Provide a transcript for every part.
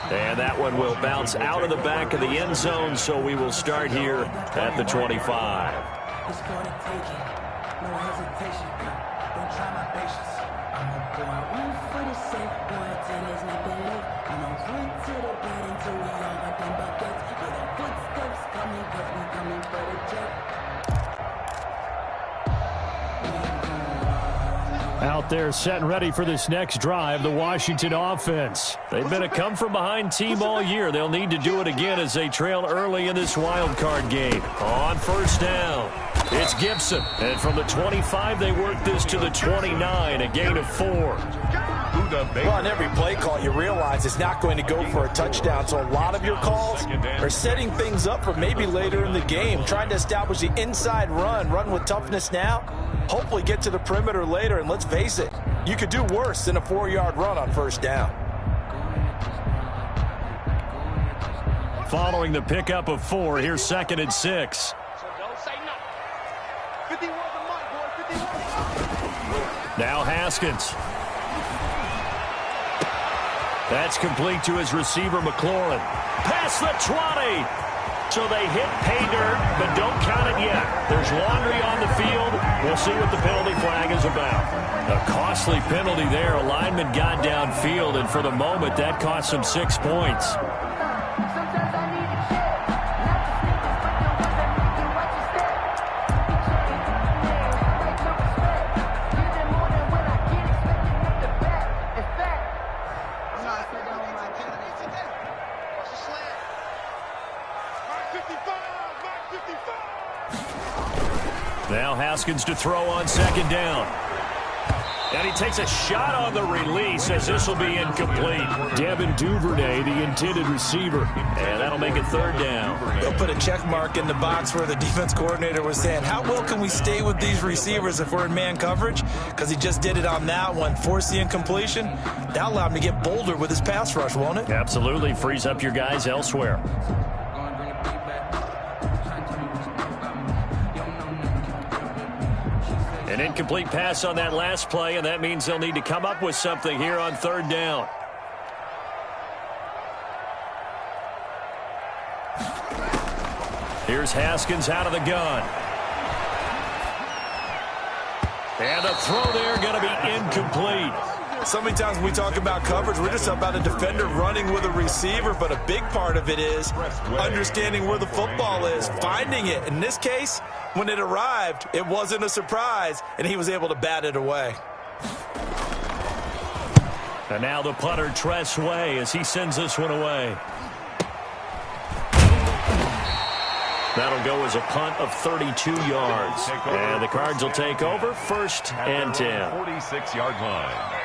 And that one will bounce out of the back of the end zone, so we will start here at the 25. It's for the taking, no hesitation. Don't try my patience. I'm a boy, one for the safe boy, 10 is nothing left. I'm a run to the bed until we all got them buckets. Hear the footsteps coming, cause we coming for the jet. Out there set and ready for this next drive, the Washington offense. They've been a come-from-behind team all year. They'll need to do it again as they trail early in this wild card game. On first down, it's Gibson. And from the 25, they work this to the 29, a gain of 4. Well, on every play call, you realize it's not going to go for a touchdown. So a lot of your calls are setting things up for maybe later in the game, trying to establish the inside run with toughness now, hopefully get to the perimeter later. And let's face it, you could do worse than a 4-yard run on first down. Following the pickup of 4, here's 2nd and 6. Now Haskins. That's complete to his receiver, McLaurin. Past the 20. So they hit pay dirt, but don't count it yet. There's laundry on the field. We'll see what the penalty flag is about. A costly penalty there. A lineman got downfield, and for the moment, that cost him 6 points. Now Haskins to throw on 2nd down. And he takes a shot on the release as this will be incomplete. Devin Duvernay, the intended receiver. And that'll make it 3rd down. They'll put a check mark in the box where the defense coordinator was saying, how well can we stay with these receivers if we're in man coverage? Because he just did it on that one. Force the incompletion. That allowed him to get bolder with his pass rush, won't it? Absolutely. Frees up your guys elsewhere. An incomplete pass on that last play, and that means they'll need to come up with something here on 3rd down. Here's Haskins out of the gun. And the throw there going to be incomplete. So many times when we talk about coverage, we're just about a defender running with a receiver, but a big part of it is understanding where the football is, finding it. In this case, when it arrived, it wasn't a surprise, and he was able to bat it away. And now the punter, Tress Way, as he sends this one away. That'll go as a punt of 32 yards. And the Cards will take over 1st and 10. 46-yard line.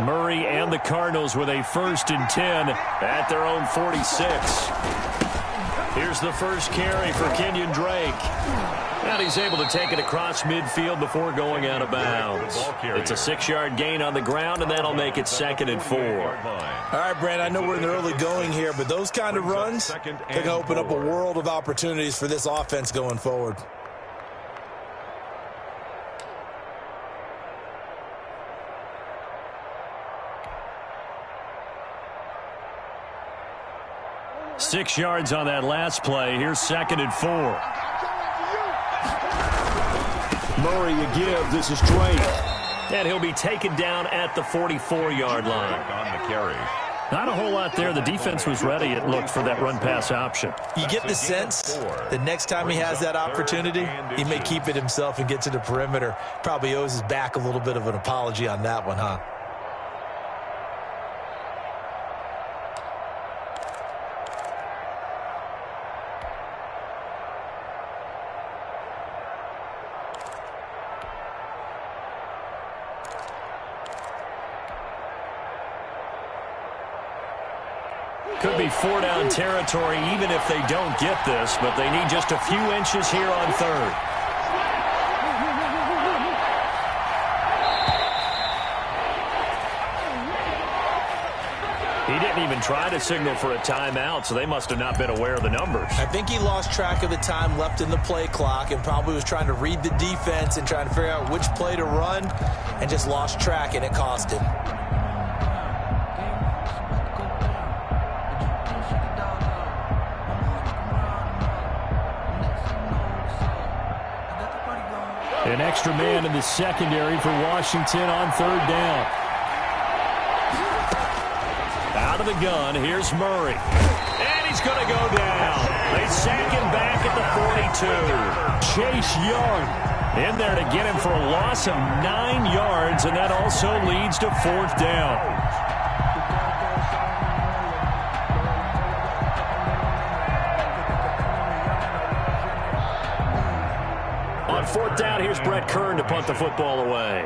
Murray and the Cardinals with a 1st and 10 at their own 46. Here's the first carry for Kenyon Drake. And he's able to take it across midfield before going out of bounds. It's a 6-yard gain on the ground, and that'll make it 2nd and 4. All right, Brand, I know we're in the early going here, but those kind of runs can open up a world of opportunities for this offense going forward. Six yards on that last play. Here's 2nd and 4. Murray a give. This is Drake. And he'll be taken down at the 44-yard line. On the carry. Not a whole lot there. The defense was ready, it looked, for that run-pass option. You get the sense that next time he has that opportunity, he may keep it himself and get to the perimeter. Probably owes his back a little bit of an apology on that one, huh? Could be 4-down territory even if they don't get this, but they need just a few inches here on 3rd. didn't even try to signal for a timeout, so they must have not been aware of the numbers. I think he lost track of the time left in the play clock and probably was trying to read the defense and trying to figure out which play to run and just lost track, and it cost him. An extra man in the secondary for Washington on third down. Out of the gun, here's Murray. And he's going to go down. They sack him back at the 42. Chase Young In there to get him for a loss of 9 yards, and that also leads to fourth down. On fourth down, here's Brett Kern to punt the football away.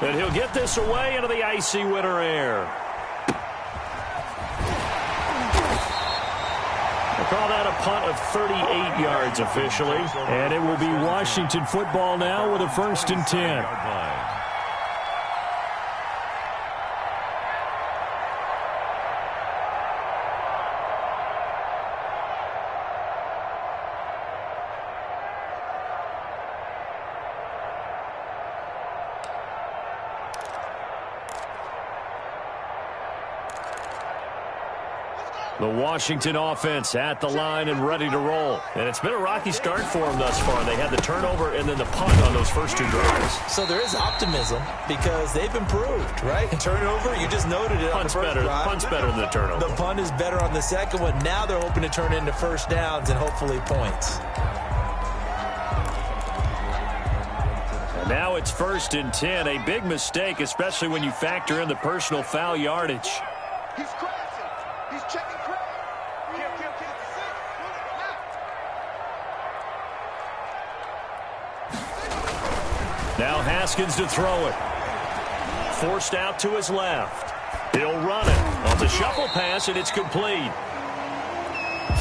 And he'll get this away into the icy winter air. We'll call that a punt of 38 yards officially. And it will be Washington football now with a 1st and 10. The Washington offense at the line and ready to roll. And it's been a rocky start for them thus far. They had the turnover and then the punt on those first 2 drives. So there is optimism because they've improved, right? Turnover, you just noted it on the first drive. Punt's better than the turnover. The punt is better on the second one. Now they're hoping to turn into first downs and hopefully points. And now it's 1st and 10. A big mistake, especially when you factor in the personal foul yardage. He's crashing. He's checking crash. Now Haskins to throw it. Forced out to his left. He'll run it. On the shuffle pass, and it's complete.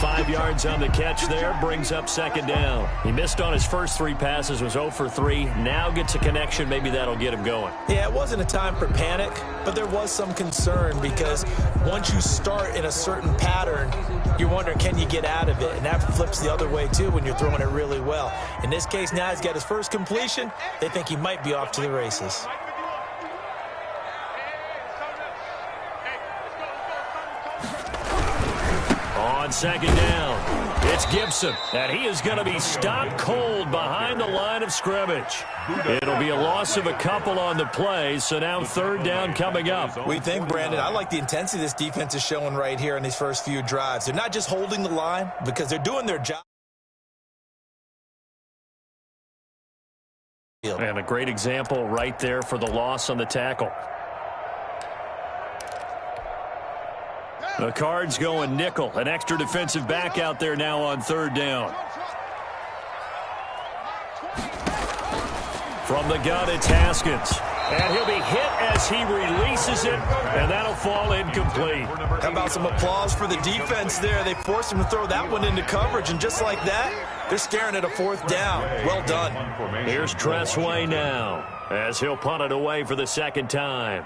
5 yards on the catch there, brings up 2nd down. He missed on his first 3 passes, was 0 for 3. Now gets a connection. Maybe that'll get him going. Yeah, it wasn't a time for panic, but there was some concern because once you start in a certain pattern, you're wondering, can you get out of it? And that flips the other way, too, when you're throwing it really well. In this case, now he's got his first completion. They think he might be off to the races. On 2nd down, it's Gibson, and he is going to be stopped cold behind the line of scrimmage. It'll be a loss of a couple on the play, so now 3rd down coming up. We think, Brandon, I like the intensity this defense is showing right here in these first few drives. They're not just holding the line because they're doing their job. And a great example right there for the loss on the tackle. The Cards going nickel. An extra defensive back out there now on 3rd down. From the gun, it's Haskins. And he'll be hit as he releases it, and that'll fall incomplete. How about some applause for the defense there? They forced him to throw that one into coverage, and just like that, they're staring at a 4th down. Well done. Here's Tressway now as he'll punt it away for the 2nd time.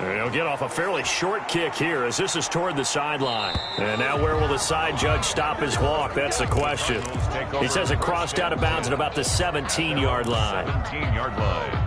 And he'll get off a fairly short kick here as this is toward the sideline. And now where will the side judge stop his walk? That's the question. He says it crossed out of bounds at about the 17-yard line. 17-yard line.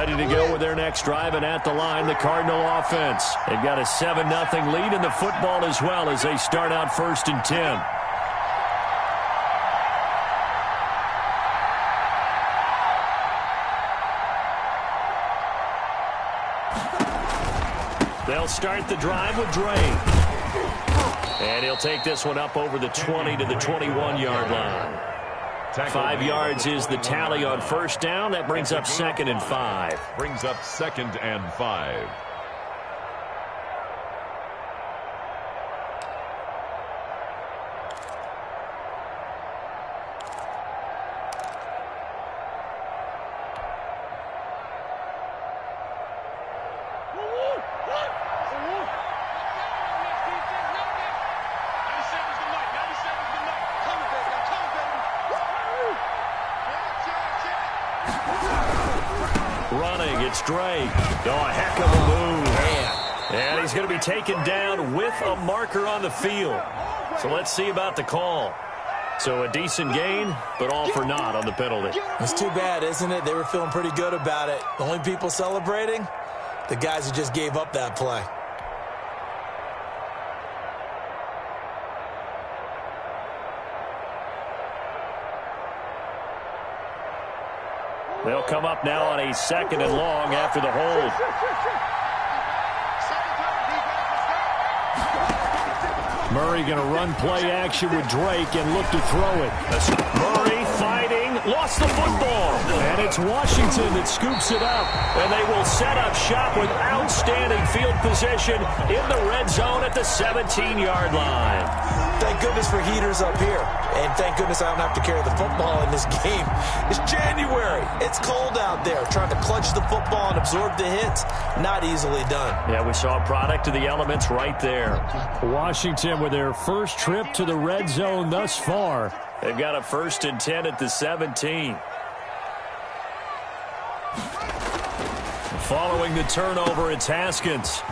Ready to go with their next drive, and at the line, the Cardinal offense. They've got a 7-0 lead in the football as well as they start out 1st and 10. They'll start the drive with Drake. And he'll take this one up over the 20 to the 21-yard line. 5 yards is the tally on 1st down. That brings up 2nd and 5. Brings up 2nd and 5. Running, it's Drake. Oh, a heck of a move. And he's going to be taken down with a marker on the field. So let's see about the call. So a decent gain, but all for naught on the penalty. It's too bad, isn't it? They were feeling pretty good about it. The only people celebrating, the guys who just gave up that play. They'll come up now on a 2nd and long after the hold. Murray going to run play action with Drake and look to throw it. Murray fighting, lost the football. And it's Washington that scoops it up. And they will set up shop with outstanding field position in the red zone at the 17-yard line. Thank goodness for heaters up here. And thank goodness I don't have to carry the football in this game. It's January. It's cold out there. Trying to clutch the football and absorb the hits, not easily done. Yeah, we saw a product of the elements right there. Washington with their first trip to the red zone thus far. They've got a 1st and 10 at the 17. Following the turnover, it's Haskins.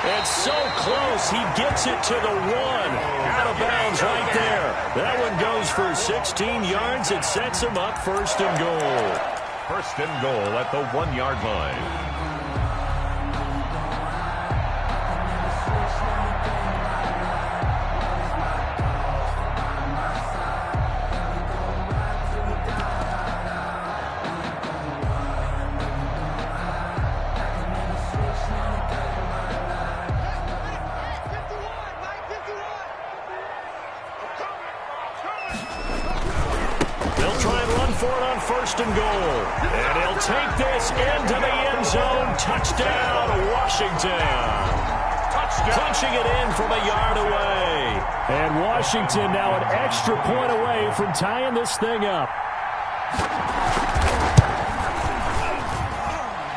It's so close, he gets it to the 1. Out of bounds right there. That one goes for 16 yards. It sets him up 1st and goal. 1st and goal at the 1-yard line. For it on 1st and goal. And he'll take this into the end zone. Touchdown, Washington. Punching it in from a yard away. And Washington now an extra point away from tying this thing up.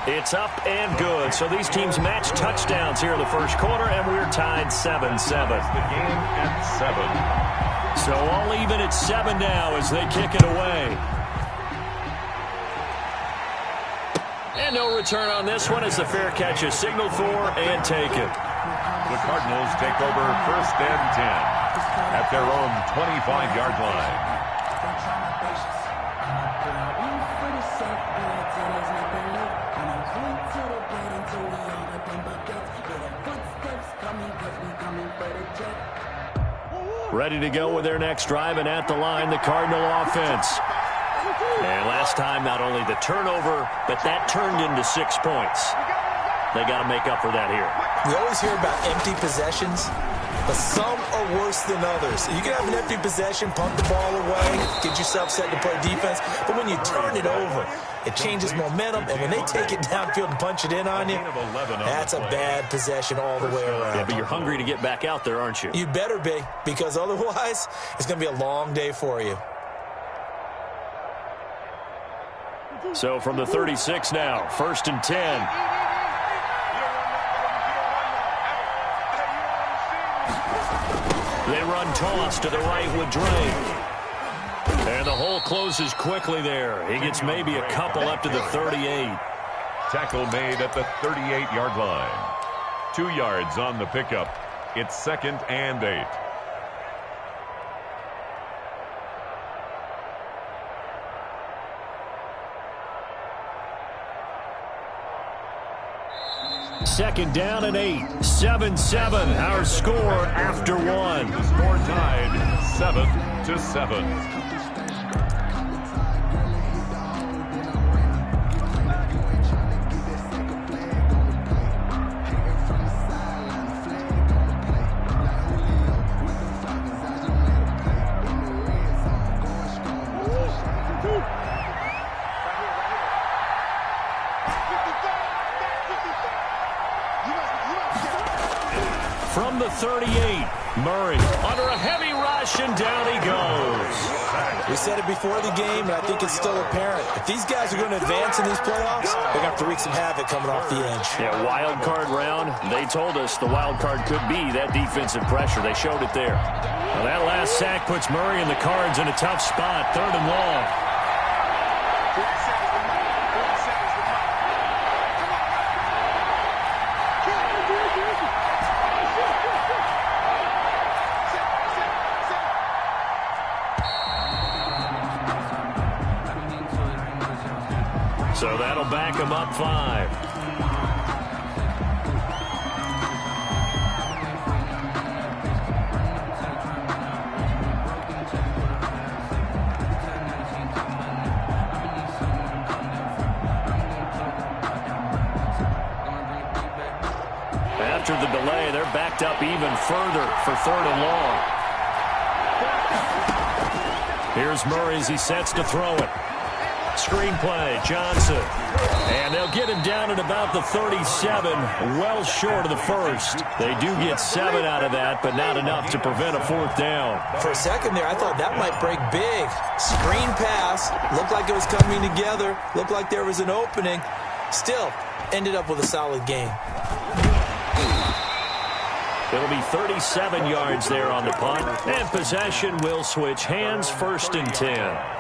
It's up and good. So these teams match touchdowns here in the 1st quarter, and we're tied 7-7. The game at 7. So all even at 7 now as they kick it away. And no return on this one as the fair catch is signaled for and taken. The Cardinals take over 1st and 10 at their own 25-yard line. Ready to go with their next drive, and at the line, the Cardinal offense. And last time, not only the turnover, but that turned into 6 points. They got to make up for that here. We always hear about empty possessions, but some are worse than others. You can have an empty possession, punt the ball away, get yourself set to play defense, but when you turn it over, it changes momentum, and when they take it downfield and punch it in on you, that's a bad possession all the way around. Yeah, but you're hungry to get back out there, aren't you? You better be, because otherwise, it's going to be a long day for you. So from the 36 now, 1st and 10. They run toss to the right with Drake. And the hole closes quickly there. He gets maybe a couple up to the 38. Tackle made at the 38-yard line. 2 yards on the pickup. It's 2nd and 8. Second down and 8. 7-7, our score after one. The score tied 7-7. From the 38, Murray under a heavy rush, and down he goes. We said it before the game, and I think it's still apparent. If these guys are going to advance in these playoffs, they're going to have to wreak some havoc coming off the edge. Yeah, wild card round. They told us the wild card could be that defensive pressure. They showed it there. Well, that last sack puts Murray and the Cards in a tough spot. 3rd and long. So that'll back him up 5. After the delay, they're backed up even further for 3rd and long. Here's Murray as he sets to throw it. Screenplay, Johnson. And they'll get him down at about the 37, well short of the first. They do get 7 out of that, but not enough to prevent a 4th down. For a second there, I thought that might break big. Screen pass. Looked like it was coming together. Looked like there was an opening. Still, ended up with a solid game. It'll be 37 yards there on the punt. And possession will switch hands, 1st and 10.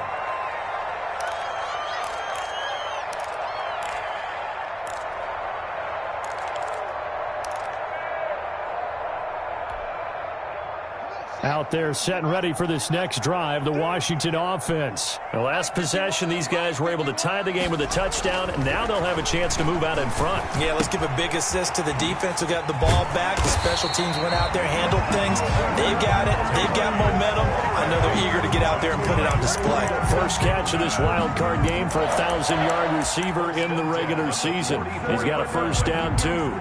Out there set and ready for this next drive, the Washington offense. The last possession, these guys were able to tie the game with a touchdown, and now they'll have a chance to move out in front. Yeah, let's give a big assist to the defense who got the ball back. The special teams went out there, handled things. They've got it. They've got momentum. I know they're eager to get out there and put it on display. First catch of this wild card game for a 1,000-yard receiver in the regular season. He's got a 1st down, too.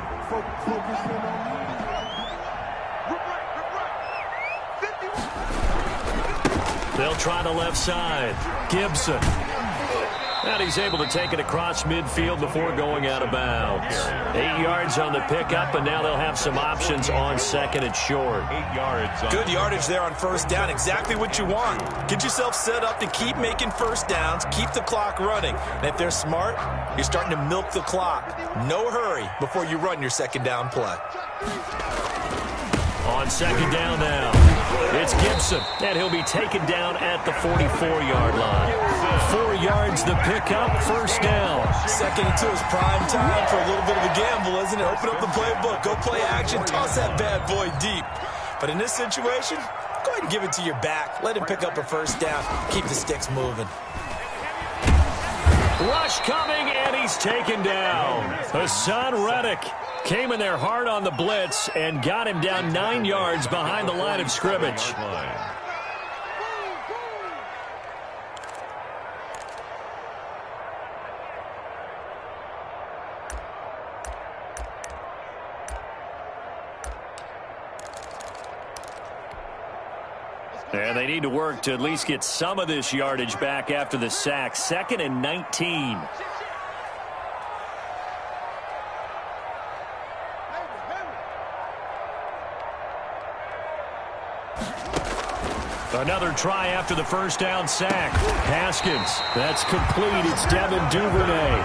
They'll try the left side. Gibson. And he's able to take it across midfield before going out of bounds. 8 yards on the pickup, and now they'll have some options on 2nd and short. 8 yards. Good yardage there on 1st down. Exactly what you want. Get yourself set up to keep making 1st downs, keep the clock running. And if they're smart, you're starting to milk the clock. No hurry before you run your 2nd down play. On 2nd down now, it's Gibson, and he'll be taken down at the 44-yard line. 4 yards the pickup, 1st down. 2nd and 2 is prime time for a little bit of a gamble, isn't it? Open up the playbook, go play action, toss that bad boy deep. But in this situation, go ahead and give it to your back. Let him pick up a 1st down. Keep the sticks moving. Rush coming, and he's taken down. Hassan Reddick came in there hard on the blitz and got him down 9 yards behind the line of scrimmage. And they need to work to at least get some of this yardage back after the sack. 2nd and 19. Another try after the 1st down sack. Haskins, that's complete. It's Devin Duvernay.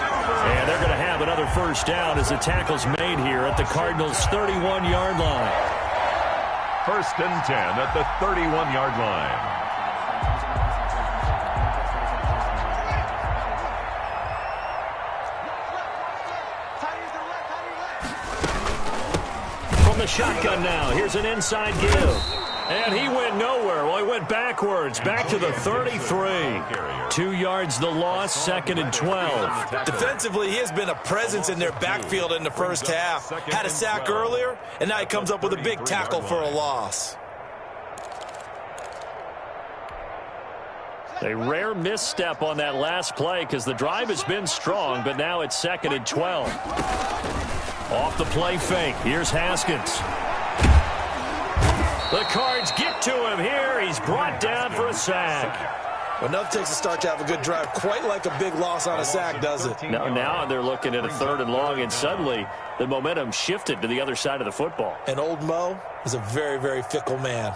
And they're going to have another 1st down as the tackle's made here at the Cardinals' 31-yard line. 1st and 10 at the 31-yard line. From the shotgun now, here's an inside give. And he went nowhere. Well, he went backwards, back to the 33. 2 yards the loss, 2nd and 12. Defensively, he has been a presence in their backfield in the first half. Had a sack earlier, and now he comes up with a big tackle for a loss. A rare misstep on that last play because the drive has been strong, but now it's 2nd and 12. Off the play fake. Here's Haskins. The Cards get to him here. He's brought down for a sack. Well, enough takes a start to have a good drive. Quite like a big loss on a sack, does it? Now they're looking at a 3rd and long, and suddenly the momentum shifted to the other side of the football. And old Mo is a very, very fickle man.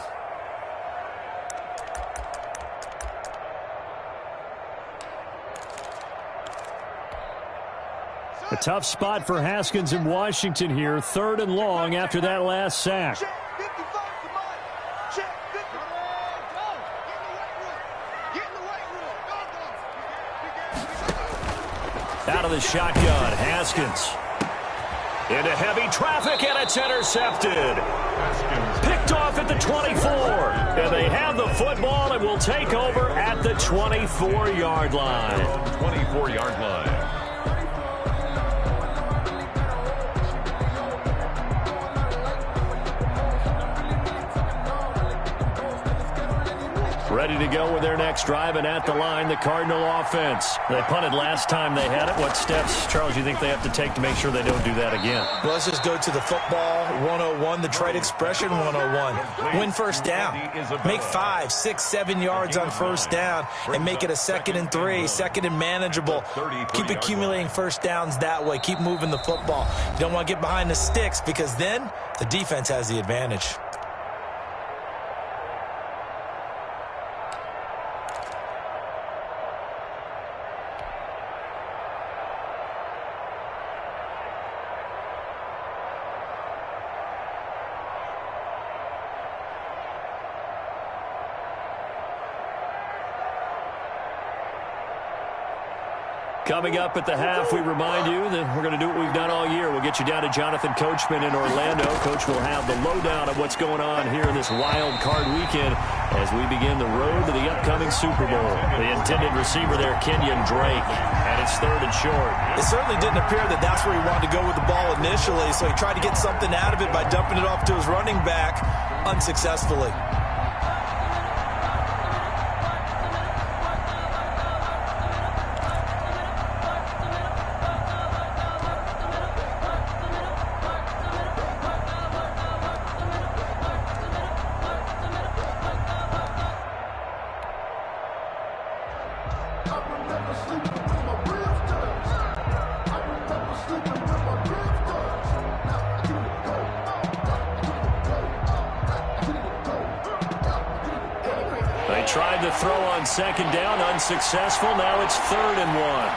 A tough spot for Haskins in Washington here. 3rd and long after that last sack. Check 55 to mine. Check 50. Go. Get in the weight room. Go. Out of the shotgun, Haskins. Into heavy traffic, and it's intercepted. Picked off at the 24. And they have the football and will take over at the 24-yard line. 24-yard line. Ready to go with their next drive, and at the line, the Cardinal offense. They punted last time they had it. What steps, Charles, you think they have to take to make sure they don't do that again? Well, let's just go to the football 101, the trade expression 101. Win first down. Make 5, 6, 7 yards on first down and make it a 2nd and 3, 2nd and manageable. Keep accumulating first downs that way. Keep moving the football. You don't want to get behind the sticks because then the defense has the advantage. Coming up at the half, we remind you that we're going to do what we've done all year. We'll get you down to Jonathan Coachman in Orlando. Coach will have the lowdown of what's going on here in this wild card weekend as we begin the road to the upcoming Super Bowl. The intended receiver there, Kenyon Drake, and it's 3rd and short. It certainly didn't appear that that's where he wanted to go with the ball initially, so he tried to get something out of it by dumping it off to his running back unsuccessfully. They tried to throw on 2nd down, unsuccessful. Now it's 3rd and 1.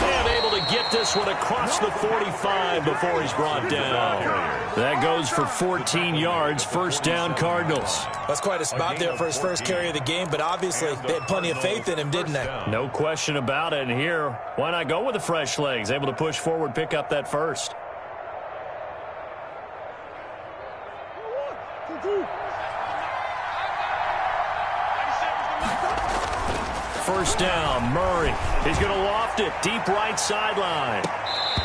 And able to get this one across the 45 before he's brought down. That goes for 14 yards, 1st down Cardinals. That's quite a spot there for his first carry of the game, but obviously they had plenty of faith in him, didn't they? No question about it. And here, why not go with the fresh legs? Able to push forward, pick up that first. First down, Murray. He's going to loft it, deep right sideline.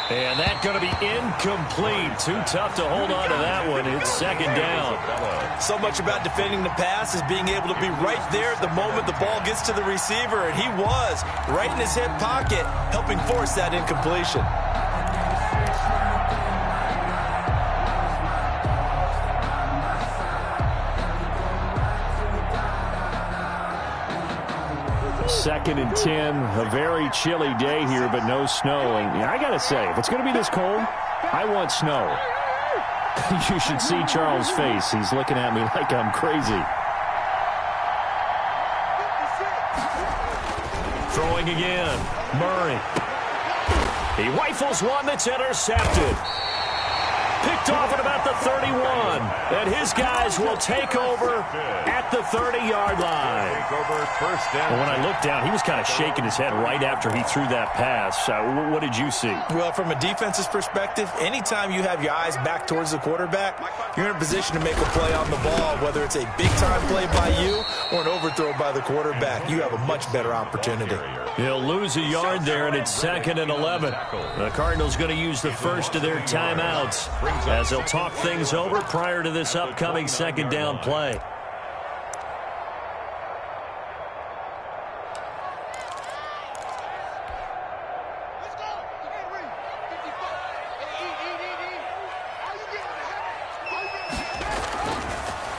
And that's going to be incomplete. Too tough to hold on to that one. It's 2nd down. So much about defending the pass is being able to be right there at the moment the ball gets to the receiver, and he was right in his hip pocket, helping force that incompletion. Second and 10, a very chilly day here, but no snow. And I got to say, if it's going to be this cold, I want snow. You should see Charles' face. He's looking at me like I'm crazy. Throwing again, Murray. He rifles one that's intercepted. Picked off at about the 31. And his guys will take over at the 30-yard line. Well, when I looked down, he was kind of shaking his head right after he threw that pass. What did you see? Well, from a defense's perspective, anytime you have your eyes back towards the quarterback, you're in a position to make a play on the ball, whether it's a big-time play by you or an overthrow by the quarterback. You have a much better opportunity. He'll lose a yard there, and it's 2nd and 11. The Cardinals going to use the first of their timeouts as they'll talk things over prior to this upcoming 2nd down play.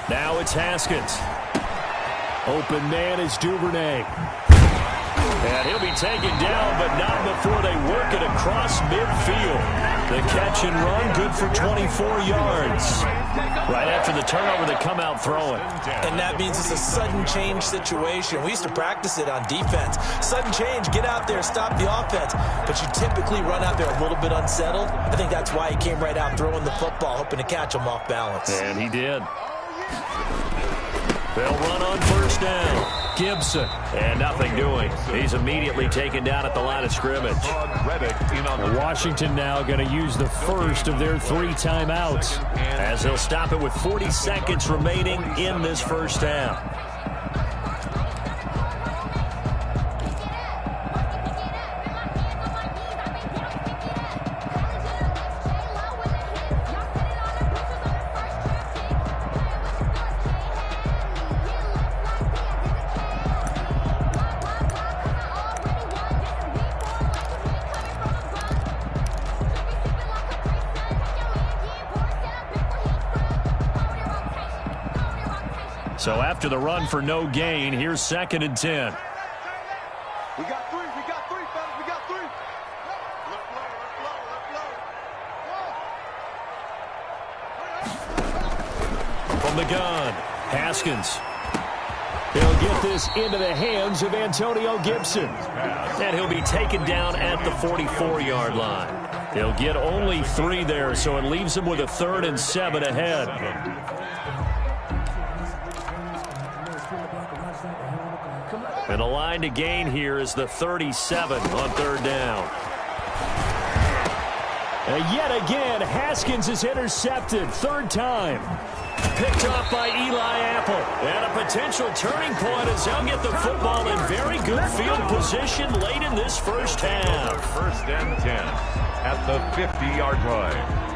Now it's Haskins. Open man is Duvernay. And he'll be taken down, but not before they work it across midfield. The catch and run, good for 24 yards. Right after the turnover, they come out throwing. And that means it's a sudden change situation. We used to practice it on defense. Sudden change, get out there, stop the offense. But you typically run out there a little bit unsettled. I think that's why he came right out throwing the football, hoping to catch him off balance. And he did. They'll run on first down. Gibson. And nothing doing. He's immediately taken down at the line of scrimmage. Washington now going to use the first of their 3 timeouts as they'll stop it with 40 seconds remaining in this first half. So after the run for no gain, here's 2nd and 10. We got 3, fellas, we got 3. From the gun, Haskins. He'll get this into the hands of Antonio Gibson. And he'll be taken down at the 44-yard line. He'll get only 3 there, so it leaves him with a 3rd and 7 ahead. And a line to gain here is the 37 on 3rd down. And yet again, Haskins is intercepted. 3rd time. Picked off by Eli Apple. And a potential turning point as they'll get the football in very good field position late in this first half. 1st and 10 at the 50-yard line.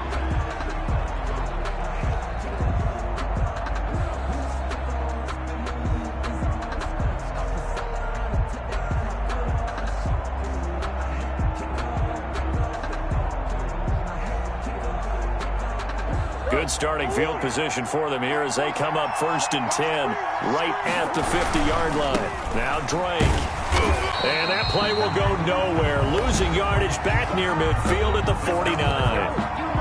Good starting field position for them here as they come up 1st and 10 right at the 50-yard line. Now Drake. And that play will go nowhere. Losing yardage back near midfield at the 49.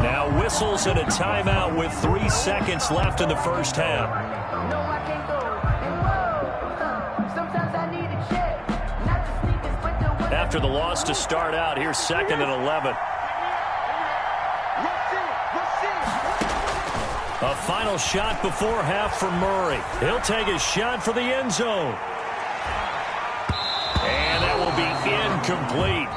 Now whistles and a timeout with 3 seconds left in the first half. After the loss to start out, here's 2nd and 11. A final shot before half from Murray. He'll take a shot for the end zone. And that will be incomplete.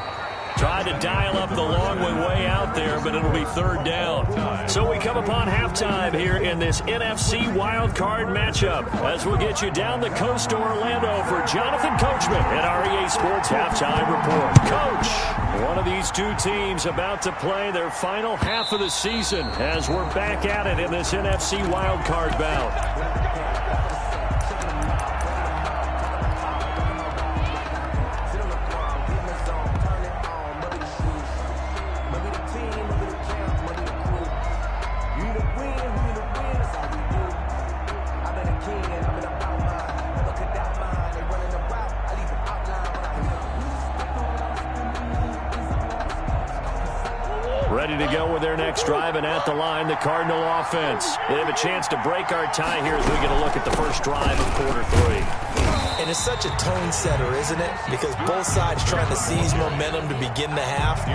Tried to dial up the long way out there, but it'll be 3rd down. So we come upon halftime here in this NFC wildcard matchup as we'll get you down the coast to Orlando for Jonathan Coachman at our EA Sports Halftime Report. Coach, one of these 2 teams about to play their final half of the season as we're back at it in this NFC wildcard bout. Ready to go with their next drive, and at the line, the Cardinal offense. They have a chance to break our tie here as we get a look at the first drive of quarter 3. And it's such a tone setter, isn't it? Because both sides trying to seize momentum to begin the half.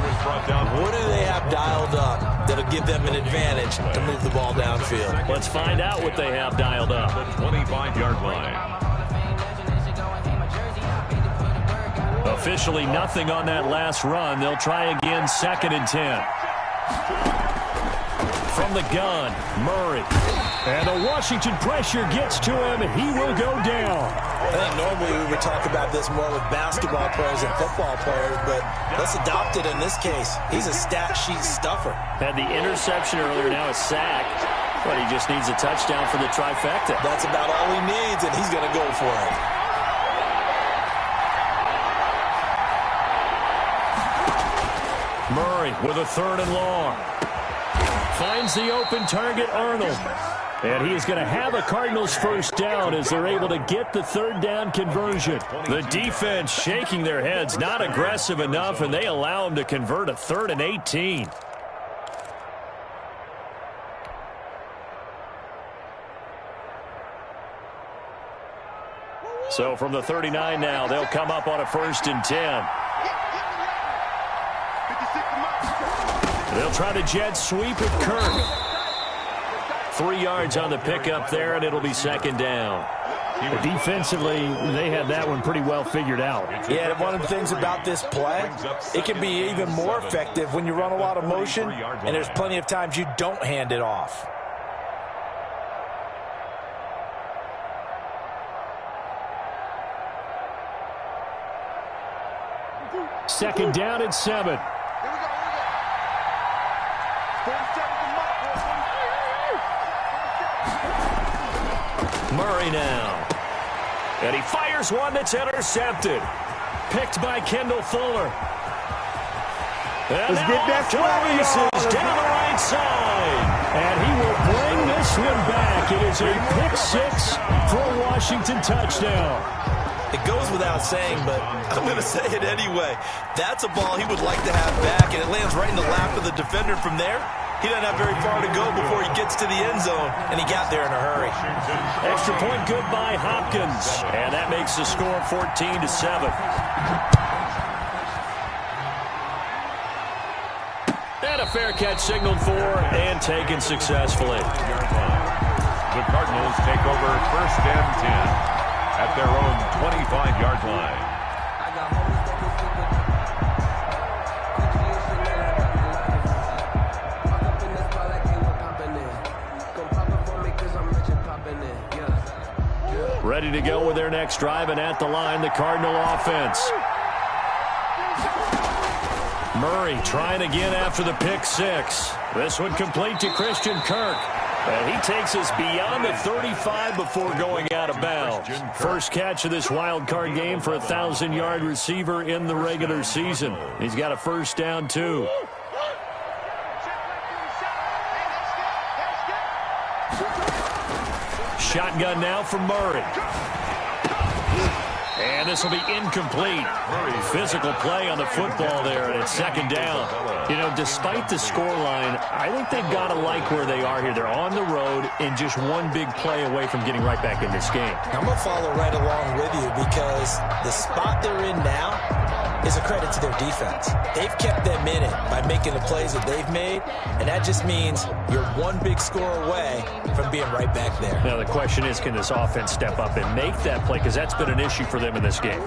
What do they have dialed up that'll give them an advantage to move the ball downfield? Let's find out what they have dialed up. The 25-yard line. Officially nothing on that last run. They'll try again, 2nd and 10. From the gun, Murray. And the Washington pressure gets to him. He will go down. I think normally we would talk about this more with basketball players and football players, but let's adopt it in this case. He's a stat sheet stuffer. Had the interception earlier, now a sack. But he just needs a touchdown for the trifecta. That's about all he needs, and he's going to go for it. Murray with a 3rd and long. Finds the open target, Arnold. And he is going to have a Cardinals first down as they're able to get the 3rd down conversion. The defense shaking their heads, not aggressive enough, and they allow him to convert a 3rd and 18. So from the 39 now, they'll come up on a 1st and 10. They'll try the jet sweep at Kirk. 3 yards on the pickup there, and it'll be 2nd down. Defensively, they had that one pretty well figured out. Yeah, and one of the things about this play, it can be even more effective when you run a lot of motion, and there's plenty of times you don't hand it off. Second down and 7. Murray now. And he fires one that's intercepted. Picked by Kendall Fuller. And let's get that races down the right side. And he will bring this one back. It is a pick 6 for a Washington touchdown. It goes without saying, but I'm going to say it anyway. That's a ball he would like to have back, and it lands right in the lap of the defender from there. He doesn't have very far to go before he gets to the end zone, and he got there in a hurry. Extra point good by Hopkins, and that makes the score 14-7. And a fair catch signaled for and taken successfully. The Cardinals take over 1st and 10 at their own 25-yard line. Ready to go with their next drive, and at the line, the Cardinal offense. Murray trying again after the pick 6. This one complete to Christian Kirk. And he takes us beyond the 35 before going out of bounds. First catch of this wild card game for a 1,000-yard receiver in the regular season. He's got a first down, too. Shotgun now from Murray. And this will be incomplete. Physical play on the football there, and it's 2nd down. You know, despite the scoreline, I think they've got to like where they are here. They're on the road and just one big play away from getting right back in this game. I'm going to follow right along with you because the spot they're in now is a credit to their defense. They've kept them in it by making the plays that they've made, and that just means you're one big score away from being right back there. Now the question is, can this offense step up and make that play? Because that's been an issue for them in this game.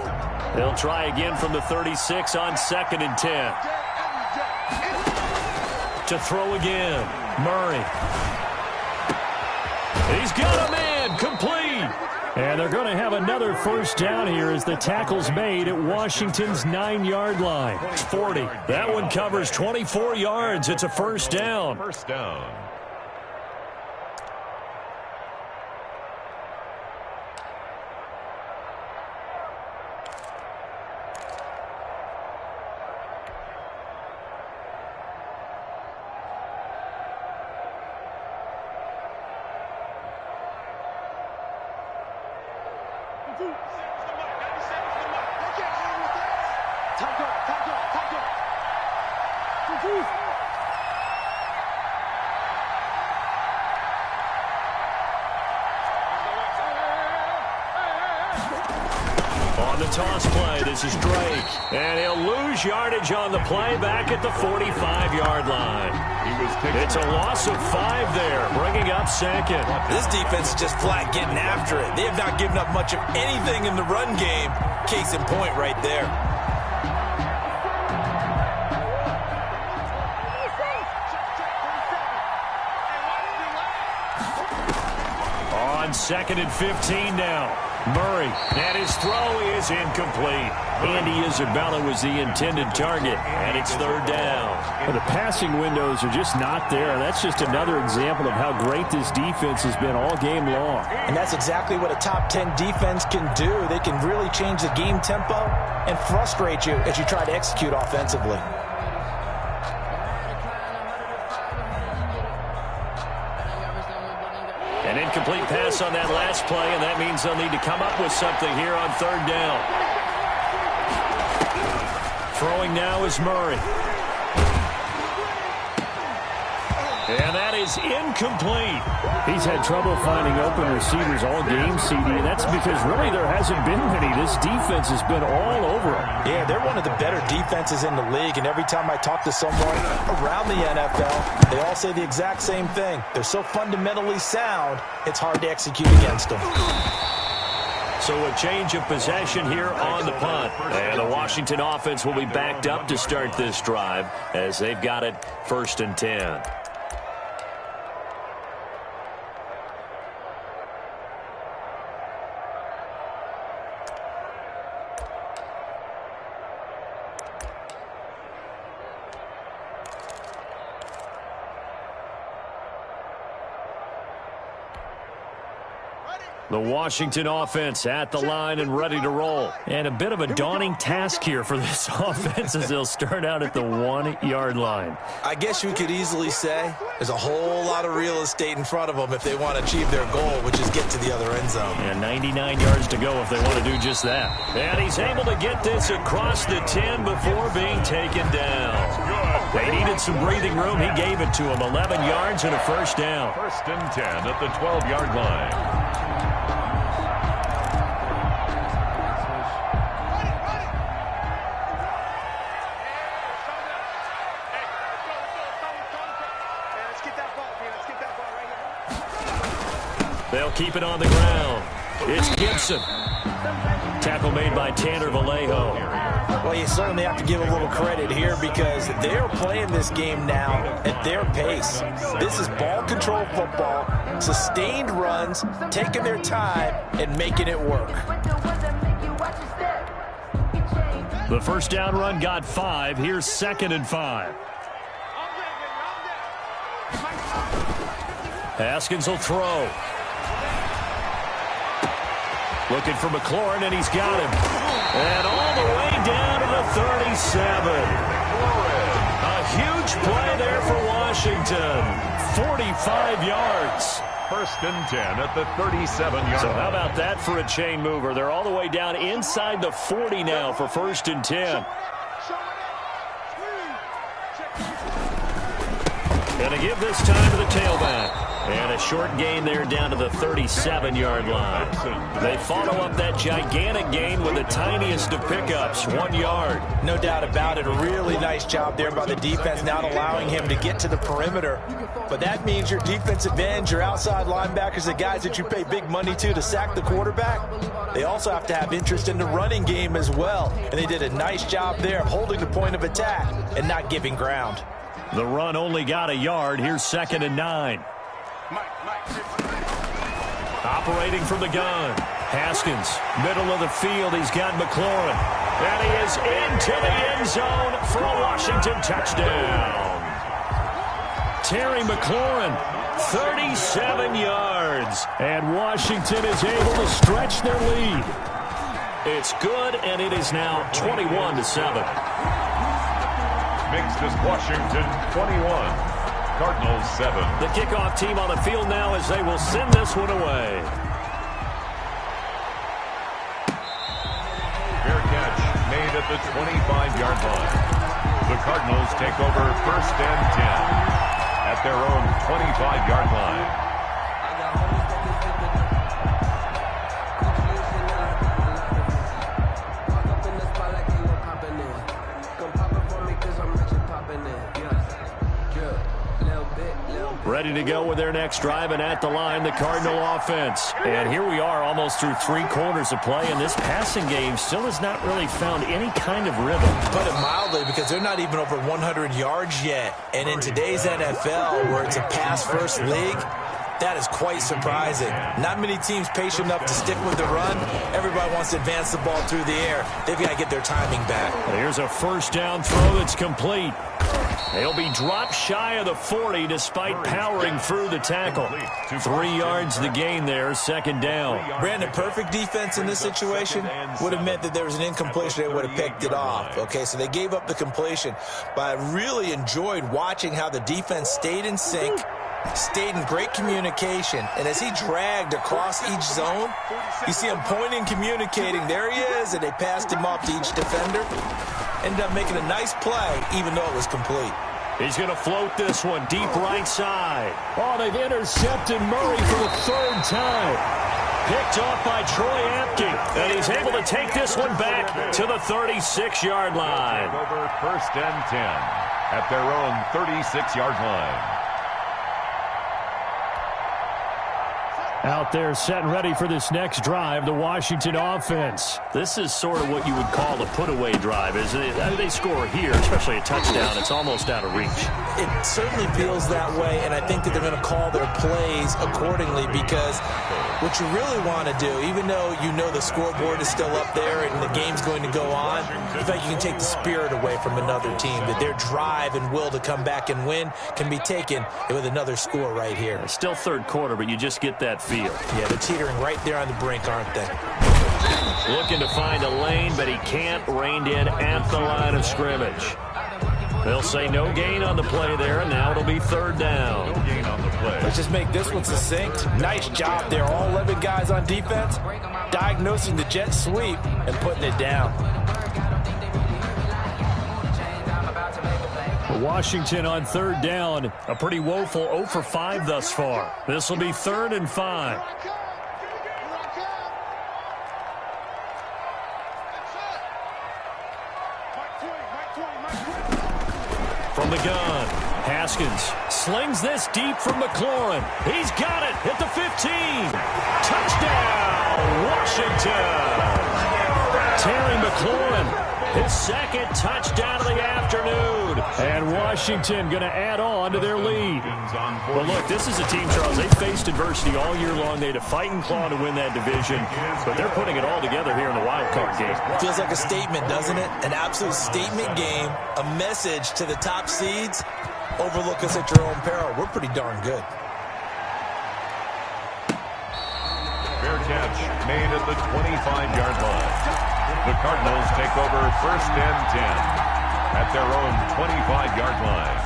They'll try again from the 36 on 2nd and 10. To throw again, Murray. He's got a man, complete. And they're going to have another first down here as the tackle's made at Washington's 9-yard line. 40. That one covers 24 yards. It's a first down. First down. toss play. This is Drake. And he'll lose yardage on the play back at the 45-yard line. It's a loss of 5 there, bringing up second. This defense is just flat getting after it. They have not given up much of anything in the run game. Case in point right there. On 2nd and 15 now. Murray, and his throw is incomplete. Andy Isabella was the intended target, and it's 3rd down. Well, the passing windows are just not there. That's just another example of how great this defense has been all game long. And that's exactly what a top 10 defense can do. They can really change the game tempo and frustrate you as you try to execute offensively. An incomplete pass on that last play, and that means they'll need to come up with something here on 3rd down. Throwing now is Murray. And that is incomplete. He's had trouble finding open receivers all game, CD, and that's because really there hasn't been many. This defense has been all over him. Yeah, they're one of the better defenses in the league, and every time I talk to someone around the NFL, they all say the exact same thing. They're so fundamentally sound, it's hard to execute against them. So a change of possession here on the punt. And the Washington offense will be backed up to start this drive as they've got it 1st and 10. The Washington offense at the line and ready to roll. And a bit of a daunting task here for this offense as they'll start out at the 1-yard line. I guess you could easily say there's a whole lot of real estate in front of them if they want to achieve their goal, which is get to the other end zone. And 99 yards to go if they want to do just that. And he's able to get this across the 10 before being taken down. They needed some breathing room. He gave it to him. 11 yards and a 1st down. 1st and 10 at the 12-yard line. They'll keep it on the ground. It's Gibson. Tackle made by Tanner Vallejo. Well, you certainly have to give a little credit here because they're playing this game now at their pace. This is ball control football, sustained runs, taking their time and making it work. The 1st down run got 5. Here's 2nd and 5. Haskins will throw. Looking for McLaurin, and he's got him. And all the way down to the 37. A huge play there for Washington. 45 yards. 1st and 10 at the 37-yard line. So how about that for a chain mover? They're all the way down inside the 40 now for 1st and 10. Going to give this time to the tailback. And a short gain there down to the 37-yard line. They follow up that gigantic gain with the tiniest of pickups, 1 yard. No doubt about it. A really nice job there by the defense, not allowing him to get to the perimeter. But that means your defensive ends, your outside linebackers, the guys that you pay big money to sack the quarterback, they also have to have interest in the running game as well. And they did a nice job there of holding the point of attack and not giving ground. The run only got a yard. Here's 2nd and 9. Operating from the gun. Haskins, middle of the field. He's got McLaurin. And he is into the end zone for a Washington touchdown. Terry McLaurin, 37 yards. And Washington is able to stretch their lead. It's good, and it is now 21-7. Makes this Washington 21. Cardinals 7. The kickoff team on the field now as they will send this one away. Fair catch made at the 25-yard line. The Cardinals take over 1st and 10 at their own 25-yard line. Ready to go with their next drive, and at the line, the Cardinal offense. And here we are almost through 3 quarters of play, and this passing game still has not really found any kind of rhythm. Put it mildly, because they're not even over 100 yards yet. And in today's NFL, where it's a pass-first league, that is quite surprising. Not many teams patient enough to stick with the run. Everybody wants to advance the ball through the air. They've got to get their timing back. Here's a first down throw that's complete. They'll be dropped shy of the 40 despite powering through the tackle. 3 yards the gain there, second down. Brandon, perfect defense in this situation would have meant that there was an incompletion. They would have picked it off. Okay, so they gave up the completion. But I really enjoyed watching how the defense stayed in sync, stayed in great communication, and as he dragged across each zone, you see him pointing, communicating. There he is, and they passed him off to each defender. Ended up making a nice play, even though it was complete. He's going to float this one deep right side. Oh, they've intercepted Murray for the 3rd time. Picked off by Troy Apke, and he's able to take this one back to the 36-yard line. Over first and 10 at their own 36-yard line. Out there set and ready for this next drive, the Washington offense. This is sort of what you would call a put-away drive, isn't it? I mean, they score here, especially a touchdown. It's almost out of reach. It certainly feels that way, and I think that they're going to call their plays accordingly, because what you really want to do, even though you know the scoreboard is still up there and the game's going to go on, in fact, you can take the spirit away from another team, that their drive and will to come back and win can be taken with another score right here. It's still 3rd quarter, but you just get that feel. Yeah, they're teetering right there on the brink, aren't they? Looking to find a lane, but he can't. Reined in at the line of scrimmage. They'll say no gain on the play there, and now it'll be 3rd down. No gain on the play. Let's just make this one succinct. Nice job there. All 11 guys on defense, diagnosing the jet sweep and putting it down. Washington on 3rd down. A pretty woeful 0 for 5 thus far. This will be 3rd and 5. From the gun, Haskins slings this deep from McLaurin. He's got it at the 15. Touchdown, Washington. Terry McLaurin, his 2nd touchdown of the afternoon. And Washington going to add on to their lead. Well, look, this is a team, Charles, they faced adversity all year long. They had to fight and claw to win that division, but they're putting it all together here in the wild card game. Feels like a statement, doesn't it? An absolute statement game, a message to the top seeds. Overlook us at your own peril. We're pretty darn good. Fair catch made at the 25-yard line. The Cardinals take over first and 10 at their own 25-yard line.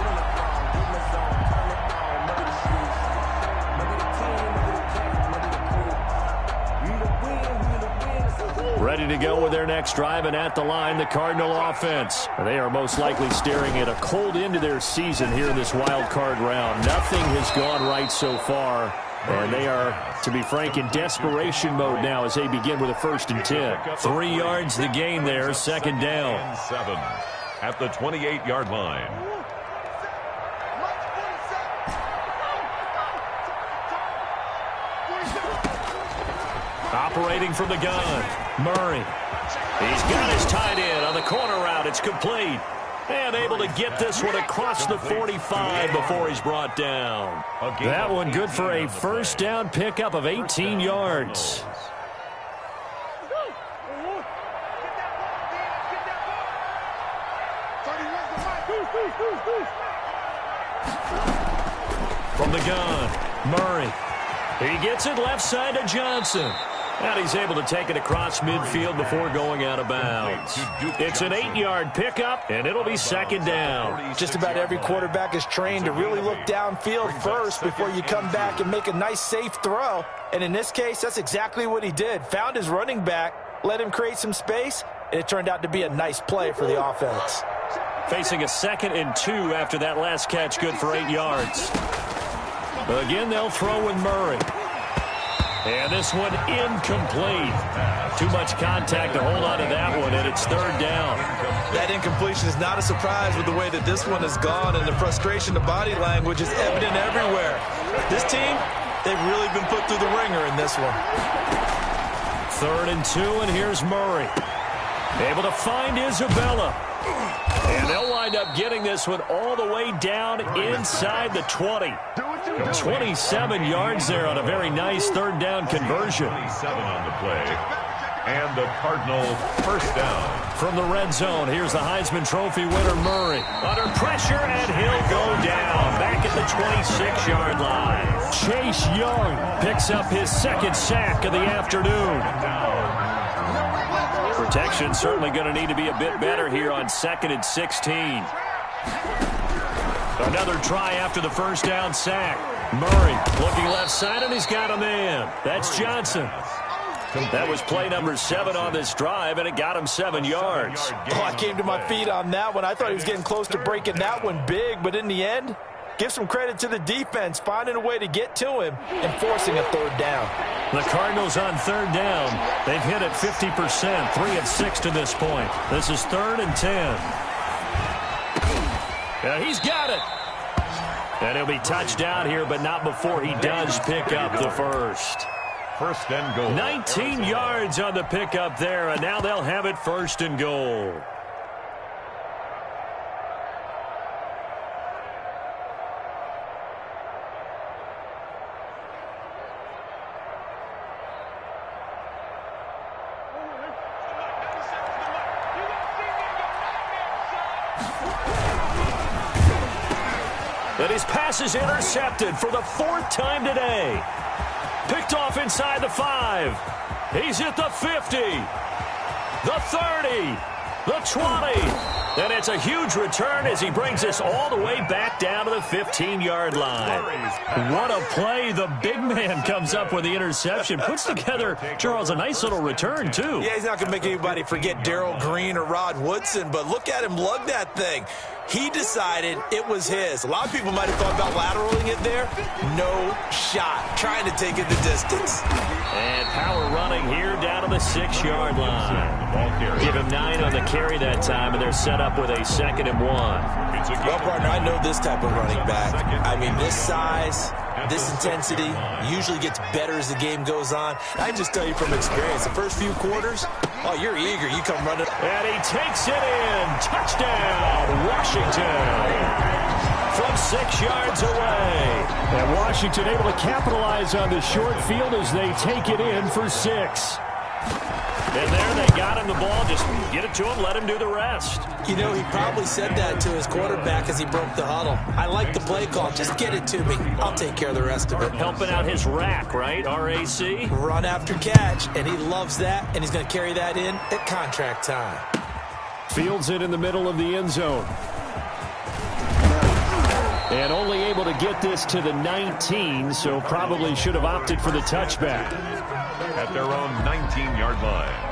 Ready to go with their next drive, and at the line, the Cardinal offense. They are most likely staring at a cold end to their season here in this wild card round. Nothing has gone right so far. And they are, to be frank, in desperation mode now as they begin with a 1st and 10. 3 yards the gain there, 2nd down. 7 at the 28-yard line. Operating from the gun, Murray. He's got his tight end on the corner route. It's complete. And able to get this one across the 45 before he's brought down. That one good for a 1st down pickup of 18 yards. From the gun, Murray. He gets it left side to Johnson. And he's able to take it across midfield before going out of bounds. It's an 8-yard pickup, and it'll be 2nd down. Just about every quarterback is trained to really look downfield first before you come back and make a nice, safe throw. And in this case, that's exactly what he did. Found his running back, let him create some space, and it turned out to be a nice play for the offense. Facing a 2nd and 2 after that last catch, good for 8 yards. Again, they'll throw with Murray. And this one incomplete. Too much contact to hold on to that one, and it's third down. That incompletion is not a surprise with the way that this one has gone, and the frustration, the body language is evident everywhere. This team, they've really been put through the ringer in this one. 3rd and 2, and here's Murray. Able to find Isabella. And they'll wind up getting this one all the way down inside the 20. 27 yards there on a very nice third down conversion. 27 on the play. And the Cardinal first down. From the red zone, here's the Heisman Trophy winner, Murray. Under pressure, and he'll go down. Back at the 26-yard line. Chase Young picks up his 2nd sack of the afternoon. Protection certainly going to need to be a bit better here on 2nd and 16. Another try after the first down sack. Murray looking left side, and he's got a man. That's Johnson. That was play number 7 on this drive, and it got him 7 yards. Oh, I came to my feet on that one. I thought he was getting close to breaking that one big, but in the end, give some credit to the defense, finding a way to get to him and forcing a third down. The Cardinals on third down. They've hit it 50%, 3 of 6 to this point. This is 3rd and 10. Yeah, he's got it. And he'll be touched down here, but not before he does pick up the first. First and goal. 19 yards on the pickup there, and now they'll have it 1st and goal. And his pass is intercepted for the 4th time today. Picked off inside the 5. He's at the 50. The 30. The 20. And it's a huge return as he brings us all the way back down to the 15-yard line. What a play. The big man comes up with the interception. Puts together, Charles, a nice little return, too. Yeah, he's not going to make anybody forget Darrell Green or Rod Woodson, but look at him lug that thing. He decided it was his. A lot of people might have thought about lateraling it there. No shot. Trying to take it the distance. And power running here down to the 6-yard line. Give him 9 on the carry that time, and they're set up with a 2nd and 1. Well, partner, I know this type of running back. I mean, this size, this intensity usually gets better as the game goes on. I can just tell you from experience, the first few quarters, oh, you're eager. You come running. And he takes it in. Touchdown, Washington. From 6 yards away. And Washington able to capitalize on the short field as they take it in for 6. And there they got him the ball. Just get it to him, let him do the rest. You know, he probably said that to his quarterback as he broke the huddle. I like the play call. Just get it to me. I'll take care of the rest of it. Helping out his rack, right? RAC? Run after catch, and he loves that, and he's going to carry that in at contract time. Fields it in the middle of the end zone. And only able to get this to the 19, so probably should have opted for the touchback. At their own 19-yard line.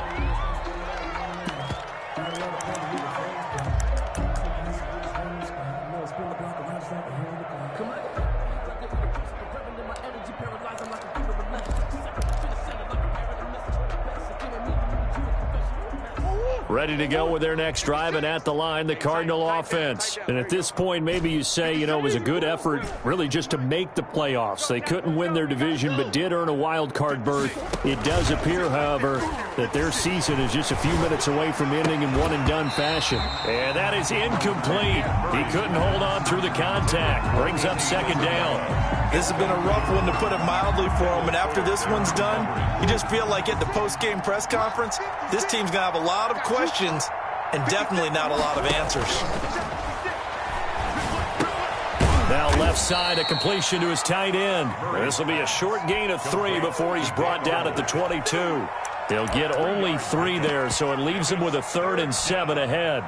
Ready to go with their next drive, and at the line, the Cardinal offense. And at this point, maybe you say, you know, it was a good effort really just to make the playoffs. They couldn't win their division, but did earn a wild card berth. It does appear, however, that their season is just a few minutes away from ending in one-and-done fashion. And that is incomplete. He couldn't hold on through the contact. Brings up 2nd down. This has been a rough one, to put it mildly, for him. And after this one's done, you just feel like at the post-game press conference, this team's going to have a lot of questions and definitely not a lot of answers. Now left side, a completion to his tight end. This will be a short gain of 3 before he's brought down at the 22. They'll get only 3 there, so it leaves him with a 3rd and 7 ahead.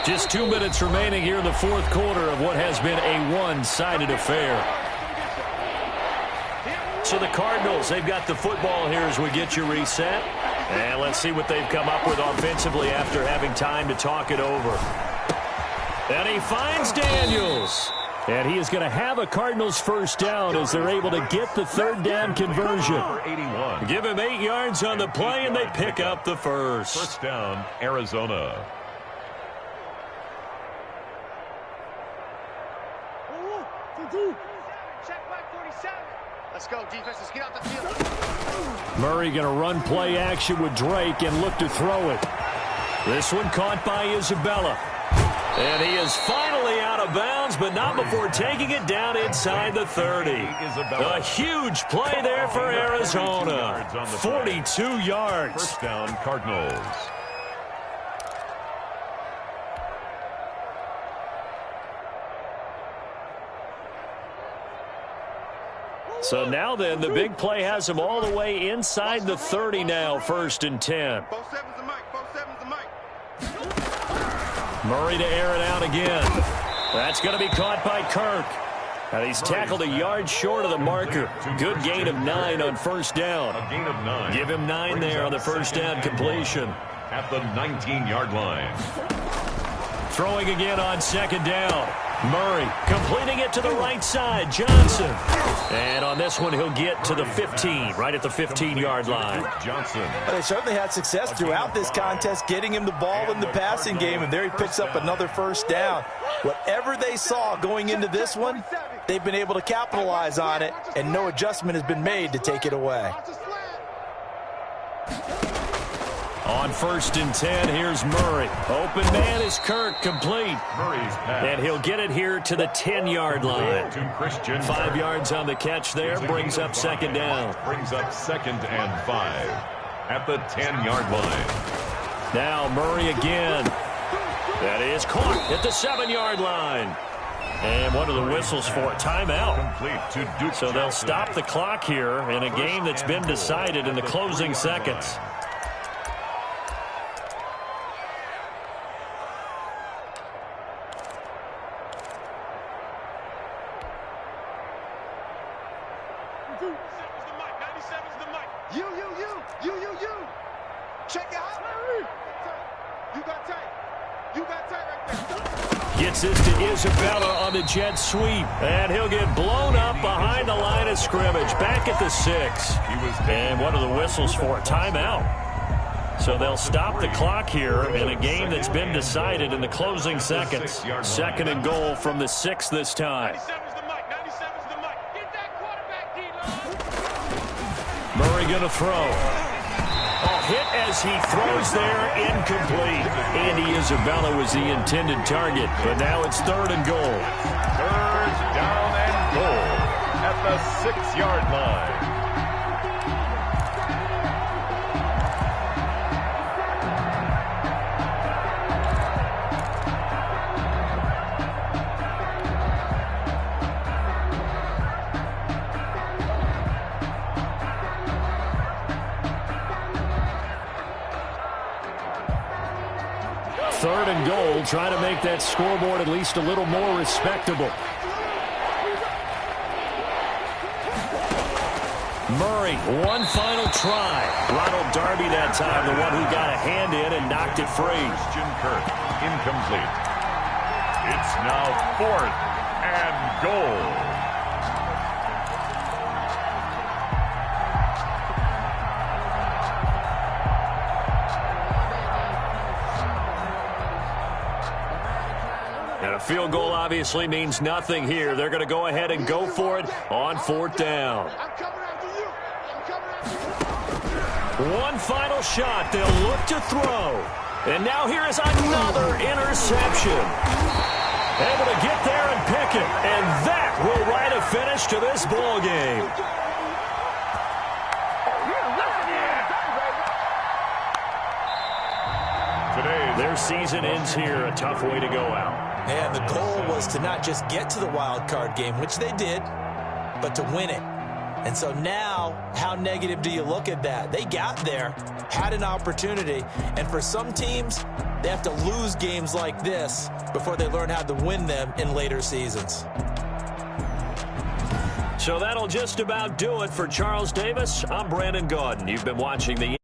Just 2 minutes remaining here in the 4th quarter of what has been a one-sided affair. So the Cardinals, they've got the football here as we get you reset. And let's see what they've come up with offensively after having time to talk it over. And he finds Daniels. And he is going to have a Cardinals first down as they're able to get the third down conversion. Give him 8 yards on the play, and they pick up the first. First down, Arizona. Check back 47. Let's go, defense. Let's get out the field. Murray going to run play action with Drake and look to throw it. This one caught by Isabella. And he is finally out of bounds, but not before taking it down inside the 30. A huge play there for Arizona. 42 yards. First down, Cardinals. So now then, the big play has him all the way inside the 30 now, 1st and 10. 4-7's the mic. 4-7's the mic. Murray to air it out again. That's going to be caught by Kirk. And he's tackled a yard short of the marker. Good gain of 9 on first down. A gain of 9. Give him 9 there on the first down completion. At the 19-yard line. Throwing again on second down. Murray completing it to the right side. Johnson. And on this one, he'll get to the 15, right at the 15-yard line. Johnson. Well, they certainly had success throughout this contest getting him the ball in the passing game, and there he picks up another first down. Whatever they saw going into this one, they've been able to capitalize on it, and no adjustment has been made to take it away. On 1st and 10, here's Murray. Open man is Kirk, complete. Murray's pass. And he'll get it here to the 10-yard line. To Christian. 5 yards on the catch there, brings up second down. Brings up 2nd and 5. At the 10-yard line. Now Murray again. That is caught at the 7-yard line. And what are the whistles for? Timeout. Complete to Duke. So they'll stop the clock here in a game that's been decided in the closing seconds. Check it out. You got tight. You got tight right there. Gets this to Isabella on the jet sweep. And he'll get blown up behind the line of scrimmage. Back at the 6. And what are the whistles for? Timeout. So they'll stop the clock here in a game that's been decided in the closing seconds. 2nd and goal from the 6 this time. 97's the mic. 97's the mic. Get that quarterback, D-line. Murray going to throw. Hit as he throws there, incomplete. Andy Isabella was the intended target, but now it's 3rd and goal. 3rd down and goal at the 6-yard line. Third and goal, trying to make that scoreboard at least a little more respectable. Murray, one final try. Ronald Darby that time, the one who got a hand in and knocked it free. Christian Kirk, incomplete. It's now 4th and goal. And a field goal obviously means nothing here. They're going to go ahead and go for it on 4th down. I'm coming after you. I'm coming after you. One final shot. They'll look to throw. And now here is another interception. Able to get there and pick it. And that will write a finish to this ball game. Their season ends here. A tough way to go out. And the goal was to not just get to the wild card game, which they did, but to win it. And so now, how negative do you look at that? They got there, had an opportunity, and for some teams, they have to lose games like this before they learn how to win them in later seasons. So that'll just about do it for Charles Davis. I'm Brandon Gaudin. You've been watching the